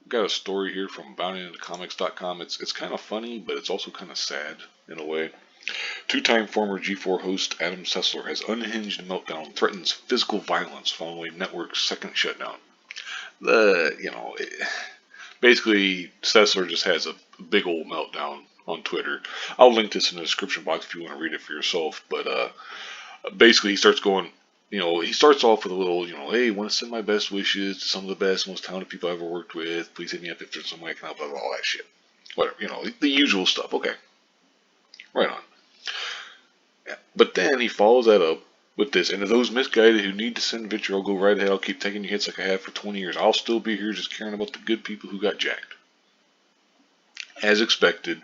got a story here from boundingintocomics.com. It's kind of funny, but it's also kind of sad in a way. Two-time former G4 host Adam Sessler has unhinged meltdown, threatens physical violence following network's second shutdown. Basically, Sessler just has a big old meltdown on Twitter. I'll link this in the description box if you want to read it for yourself. But basically, he starts going. He starts off with a little, hey, want to send my best wishes to some of the best, most talented people I've ever worked with. Please hit me up if there's some way I can help, all that shit. Whatever, the usual stuff. Okay, right on. Yeah. But then he follows that up with this, and to those misguided who need to send vitriol, go right ahead. I'll keep taking your hits like I have for 20 years. I'll still be here just caring about the good people who got jacked. As expected,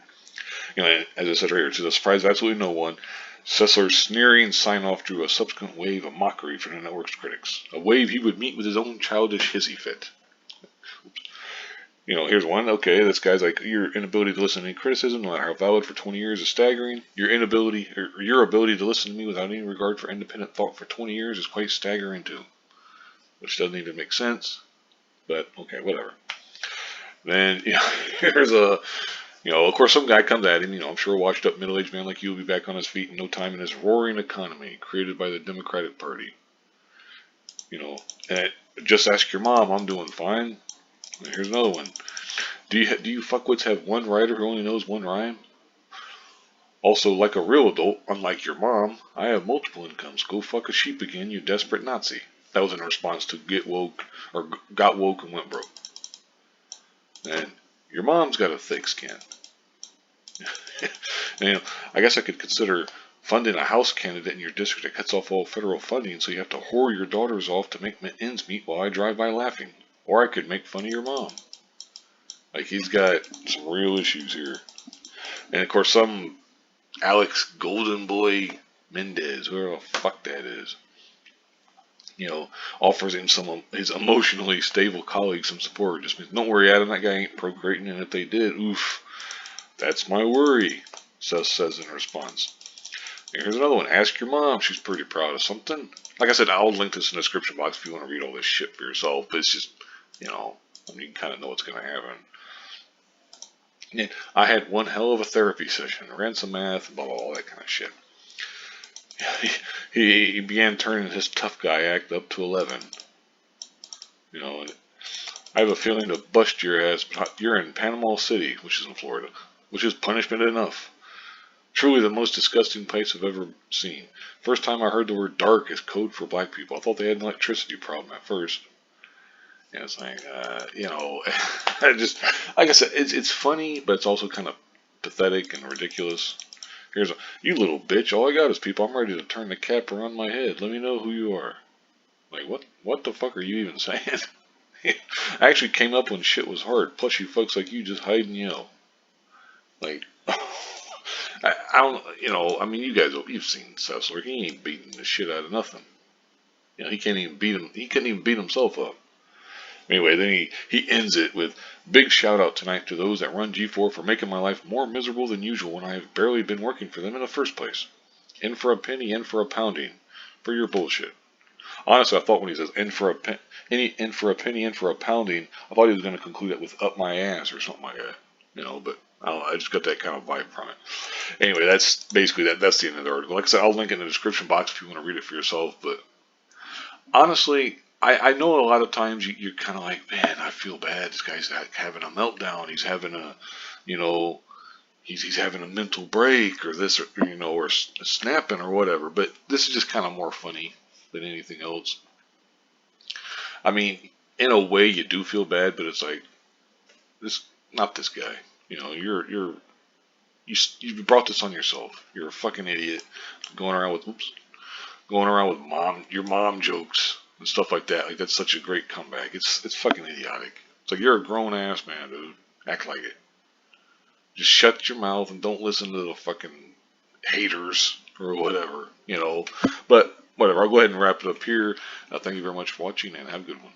as I said right here, to the surprise of absolutely no one, Sessler's sneering sign-off drew a subsequent wave of mockery from the network's critics. A wave he would meet with his own childish hissy fit. Here's one. Okay, this guy's like, your inability to listen to any criticism, no matter how valid, for 20 years is staggering. Your ability to listen to me without any regard for independent thought for 20 years is quite staggering too. Which doesn't even make sense. But, okay, whatever. Then, here's of course some guy comes at him, I'm sure a washed up middle-aged man like you will be back on his feet in no time in this roaring economy created by the Democratic Party. And just ask your mom, I'm doing fine. And here's another one. Do you fuckwits have one writer who only knows one rhyme? Also, like a real adult, unlike your mom, I have multiple incomes. Go fuck a sheep again, you desperate Nazi. That was in response to got woke and went broke. And your mom's got a thick skin. And, I guess I could consider funding a House candidate in your district that cuts off all federal funding, so you have to whore your daughters off to make ends meet while I drive by laughing. Or I could make fun of your mom. Like, he's got some real issues here. And of course, some Alex Golden Boy Mendez, whoever the fuck that is, offers him his emotionally stable colleagues some support. Just means, don't worry, Adam, that guy ain't procreating, and if they did, oof, that's my worry, Seth says in response. And here's another one. Ask your mom. She's pretty proud of something. Like I said, I'll link this in the description box if you want to read all this shit for yourself. But it's just, you can kind of know what's going to happen. And I had one hell of a therapy session. Ran some math, blah, blah, all that kind of shit. He began turning his tough guy act up to 11. And I have a feeling to bust your ass, but you're in Panama City, which is in Florida, which is punishment enough. Truly the most disgusting place I've ever seen. First time I heard the word dark as code for black people. I thought they had an electricity problem at first. And it's like, like I said, it's funny, but it's also kind of pathetic and ridiculous. You little bitch, all I got is people. I'm ready to turn the cap around my head. Let me know who you are. Like, what the fuck are you even saying? I actually came up when shit was hard. Plus, you folks like you just hide and yell. Like, I don't, you guys, you've seen Sessler. He ain't beating the shit out of nothing. He can't even beat him. He couldn't even beat himself up. Anyway, then he ends it with, big shout out tonight to those that run G4 for making my life more miserable than usual when I have barely been working for them in the first place. In for a penny, in for a pounding. For your bullshit. Honestly, I thought when he says in for a penny, in for a pounding, I thought he was going to conclude it with up my ass or something like that. But I don't know, I just got that kind of vibe from it. Anyway, that's basically that's the end of the article. Like I said, I'll link it in the description box if you want to read it for yourself. But honestly, I know a lot of times you're kind of like, man, I feel bad. This guy's having a meltdown. He's having a, he's having a mental break or this, or snapping or whatever. But this is just kind of more funny than anything else. I mean, in a way, you do feel bad, but it's like, not this guy. You brought this on yourself. You're a fucking idiot, going around with your mom jokes and stuff like that. Like, that's such a great comeback. It's fucking idiotic. It's like, you're a grown ass man, dude. Act like it. Just shut your mouth and don't listen to the fucking haters or whatever, But whatever. I'll go ahead and wrap it up here. Thank you very much for watching and have a good one.